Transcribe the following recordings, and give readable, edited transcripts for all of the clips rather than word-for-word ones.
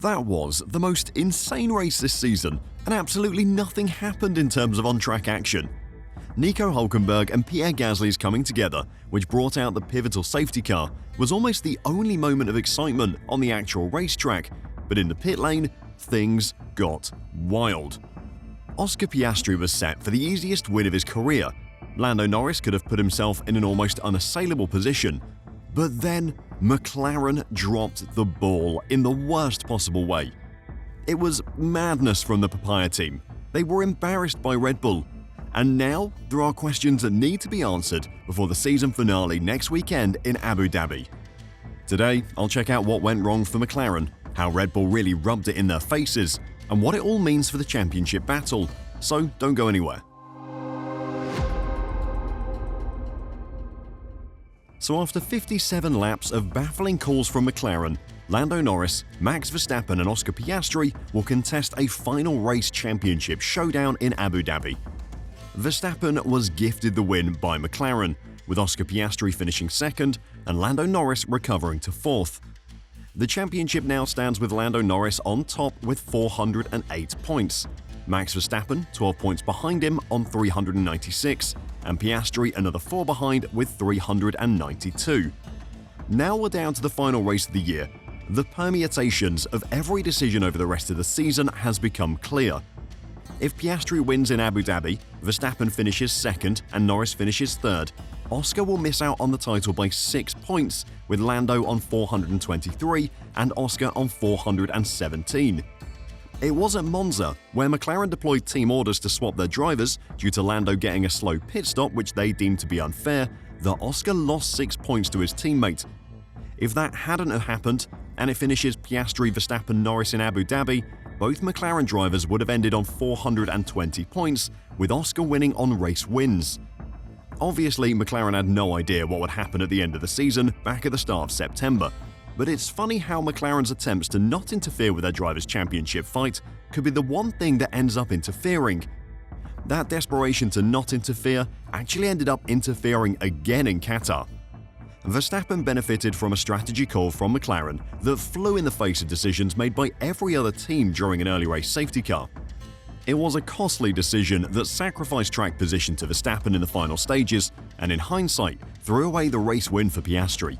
That was the most insane race this season, and absolutely nothing happened in terms of on-track action. Nico Hulkenberg and Pierre Gasly's coming together, which brought out the pivotal safety car, was almost the only moment of excitement on the actual racetrack, but in the pit lane, things got wild. Oscar Piastri was set for the easiest win of his career. Lando Norris could have put himself in an almost unassailable position, but then McLaren dropped the ball in the worst possible way. It was madness from the papaya team. They were embarrassed by Red Bull. And now, there are questions that need to be answered before the season finale next weekend in Abu Dhabi. Today, I'll check out what went wrong for McLaren, how Red Bull really rubbed it in their faces, and what it all means for the championship battle. So don't go anywhere. So after 57 laps of baffling calls from McLaren, Lando Norris, Max Verstappen and Oscar Piastri will contest a final race championship showdown in Abu Dhabi. Verstappen was gifted the win by McLaren, with Oscar Piastri finishing second and Lando Norris recovering to fourth. The championship now stands with Lando Norris on top with 408 points. Max Verstappen 12 points behind him on 396, and Piastri another 4 behind with 392. Now we're down to the final race of the year. The permutations of every decision over the rest of the season has become clear. If Piastri wins in Abu Dhabi, Verstappen finishes second and Norris finishes third, Oscar will miss out on the title by 6 points, with Lando on 423 and Oscar on 417. It was at Monza, where McLaren deployed team orders to swap their drivers due to Lando getting a slow pit stop which they deemed to be unfair, that Oscar lost 6 points to his teammate. If that hadn't have happened, and it finishes Piastri, Verstappen, Norris in Abu Dhabi, both McLaren drivers would have ended on 420 points, with Oscar winning on race wins. Obviously, McLaren had no idea what would happen at the end of the season back at the start of September, but it's funny how McLaren's attempts to not interfere with their drivers' championship fight could be the one thing that ends up interfering. That desperation to not interfere actually ended up interfering again in Qatar. Verstappen benefited from a strategy call from McLaren that flew in the face of decisions made by every other team during an early race safety car. It was a costly decision that sacrificed track position to Verstappen in the final stages, and in hindsight, threw away the race win for Piastri.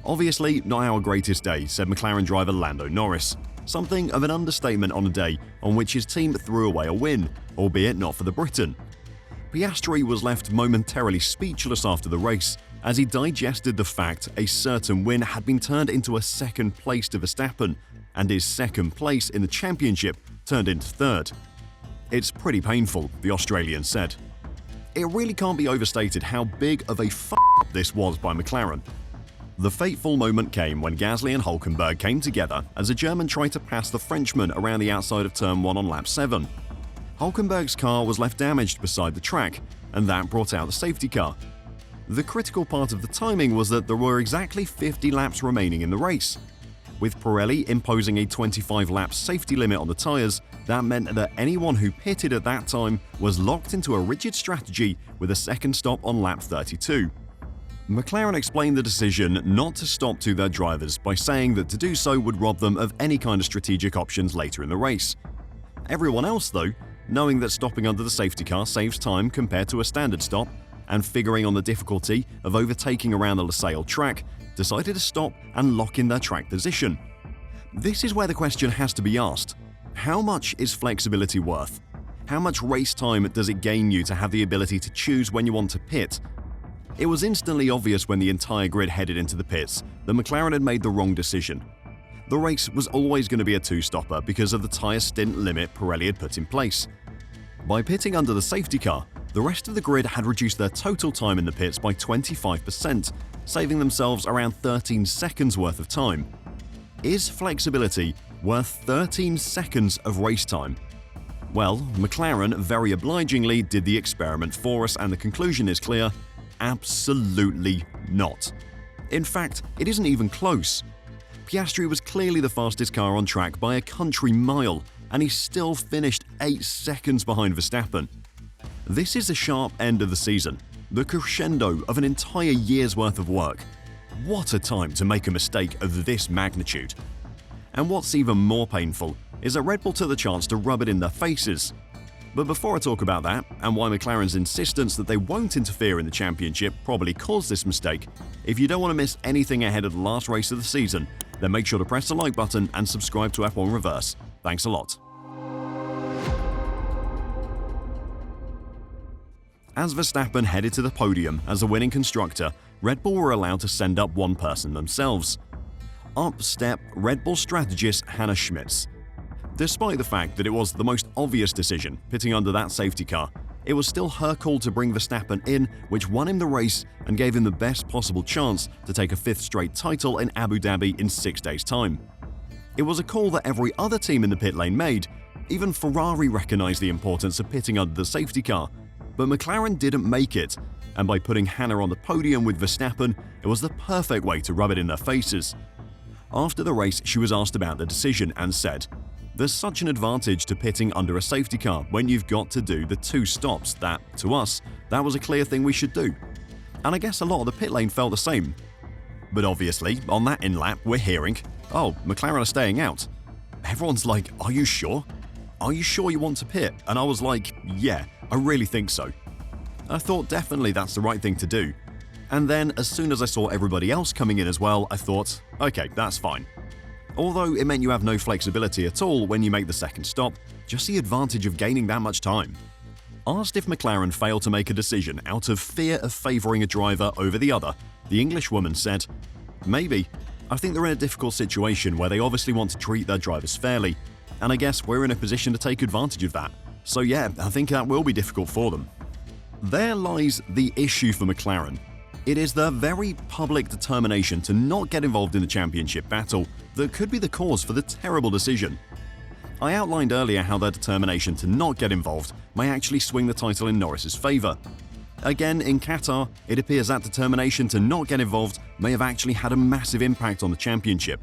Obviously, not our greatest day, said McLaren driver Lando Norris. Something of an understatement on a day on which his team threw away a win, albeit not for the Briton. Piastri was left momentarily speechless after the race, as he digested the fact a certain win had been turned into a second place to Verstappen, and his second place in the championship turned into third. It's pretty painful, the Australian said. It really can't be overstated how big of a f*** this was by McLaren. The fateful moment came when Gasly and Hulkenberg came together as a German tried to pass the Frenchman around the outside of Turn 1 on lap 7. Hulkenberg's car was left damaged beside the track, and that brought out the safety car. The critical part of the timing was that there were exactly 50 laps remaining in the race. With Pirelli imposing a 25-lap safety limit on the tyres, that meant that anyone who pitted at that time was locked into a rigid strategy with a second stop on lap 32. McLaren explained the decision not to stop to their drivers by saying that to do so would rob them of any kind of strategic options later in the race. Everyone else, though, knowing that stopping under the safety car saves time compared to a standard stop, and figuring on the difficulty of overtaking around the Losail track, decided to stop and lock in their track position. This is where the question has to be asked. How much is flexibility worth? How much race time does it gain you to have the ability to choose when you want to pit? It was instantly obvious when the entire grid headed into the pits that McLaren had made the wrong decision. The race was always going to be a two-stopper because of the tyre stint limit Pirelli had put in place. By pitting under the safety car, the rest of the grid had reduced their total time in the pits by 25%, saving themselves around 13 seconds worth of time. Is flexibility worth 13 seconds of race time? Well, McLaren very obligingly did the experiment for us, and the conclusion is clear: absolutely not. In fact, it isn't even close. Piastri was clearly the fastest car on track by a country mile, and he still finished 8 seconds behind Verstappen. This is the sharp end of the season, the crescendo of an entire year's worth of work. What a time to make a mistake of this magnitude. And what's even more painful is that Red Bull took the chance to rub it in their faces. But before I talk about that, and why McLaren's insistence that they won't interfere in the championship probably caused this mistake, if you don't want to miss anything ahead of the last race of the season, then make sure to press the like button and subscribe to F1 Reverse. Thanks a lot. As Verstappen headed to the podium as the winning constructor, Red Bull were allowed to send up one person themselves. Up stepped Red Bull strategist Hannah Schmitz. Despite the fact that it was the most obvious decision, pitting under that safety car, it was still her call to bring Verstappen in, which won him the race and gave him the best possible chance to take a 5th straight title in Abu Dhabi in 6 days' time. It was a call that every other team in the pit lane made. Even Ferrari recognized the importance of pitting under the safety car, but McLaren didn't make it, and by putting Hannah on the podium with Verstappen, it was the perfect way to rub it in their faces. After the race, she was asked about the decision and said, "There's such an advantage to pitting under a safety car when you've got to do the 2 stops that, to us, that was a clear thing we should do." And I guess a lot of the pit lane felt the same. But obviously, on that in-lap, we're hearing, "Oh, McLaren are staying out." Everyone's like, "Are you sure? Are you sure you want to pit?" And I was like, "Yeah, I really think so." I thought definitely that's the right thing to do. And then, as soon as I saw everybody else coming in as well, I thought, okay, that's fine. Although it meant you have no flexibility at all when you make the second stop, just the advantage of gaining that much time. Asked if McLaren failed to make a decision out of fear of favouring a driver over the other, the Englishwoman said, "Maybe. I think they're in a difficult situation where they obviously want to treat their drivers fairly, and I guess we're in a position to take advantage of that. So yeah, I think that will be difficult for them." There lies the issue for McLaren. It is their very public determination to not get involved in the championship battle that could be the cause for the terrible decision. I outlined earlier how their determination to not get involved may actually swing the title in Norris's favour. Again, in Qatar, it appears that determination to not get involved may have actually had a massive impact on the championship.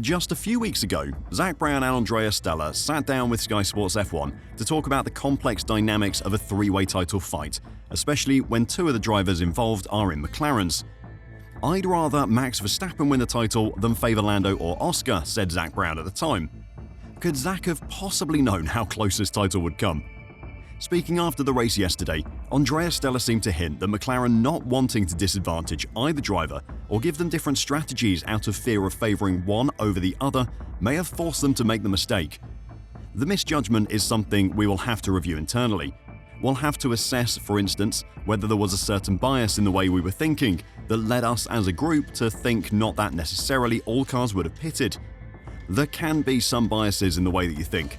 Just a few weeks ago, Zak Brown and Andrea Stella sat down with Sky Sports F1 to talk about the complex dynamics of a 3-way title fight, especially when 2 of the drivers involved are in McLaren's. "I'd rather Max Verstappen win the title than favour Lando or Oscar," said Zak Brown at the time. Could Zak have possibly known how close this title would come? Speaking after the race yesterday, Andrea Stella seemed to hint that McLaren not wanting to disadvantage either driver or give them different strategies out of fear of favouring one over the other may have forced them to make the mistake. The misjudgment is something we will have to review internally. We'll have to assess, for instance, whether there was a certain bias in the way we were thinking that led us as a group to think not that necessarily all cars would have pitted. There can be some biases in the way that you think.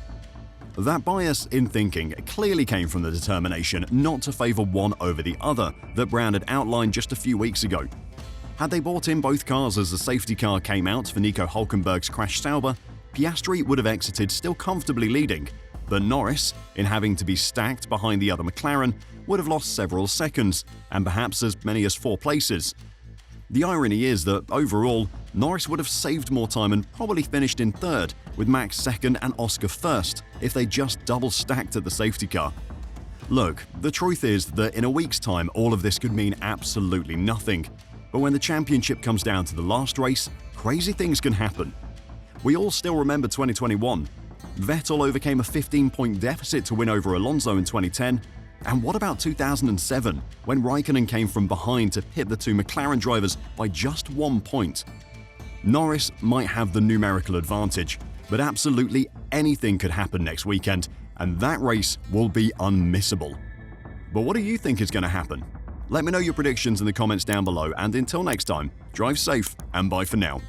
That bias in thinking clearly came from the determination not to favour one over the other that Brown had outlined just a few weeks ago. Had they brought in both cars as the safety car came out for Nico Hulkenberg's crash Sauber, Piastri would have exited still comfortably leading, but Norris, in having to be stacked behind the other McLaren, would have lost several seconds, and perhaps as many as 4 places. The irony is that, overall, Norris would have saved more time and probably finished in 3rd, with Max 2nd and Oscar 1st, if they just double-stacked at the safety car. Look, the truth is that in a week's time all of this could mean absolutely nothing. But when the championship comes down to the last race, crazy things can happen. We all still remember 2021. Vettel overcame a 15-point deficit to win over Alonso in 2010. And what about 2007, when Raikkonen came from behind to pit the 2 McLaren drivers by just 1 point? Norris might have the numerical advantage, but absolutely anything could happen next weekend, and that race will be unmissable. But what do you think is going to happen? Let me know your predictions in the comments down below, and until next time, drive safe and bye for now.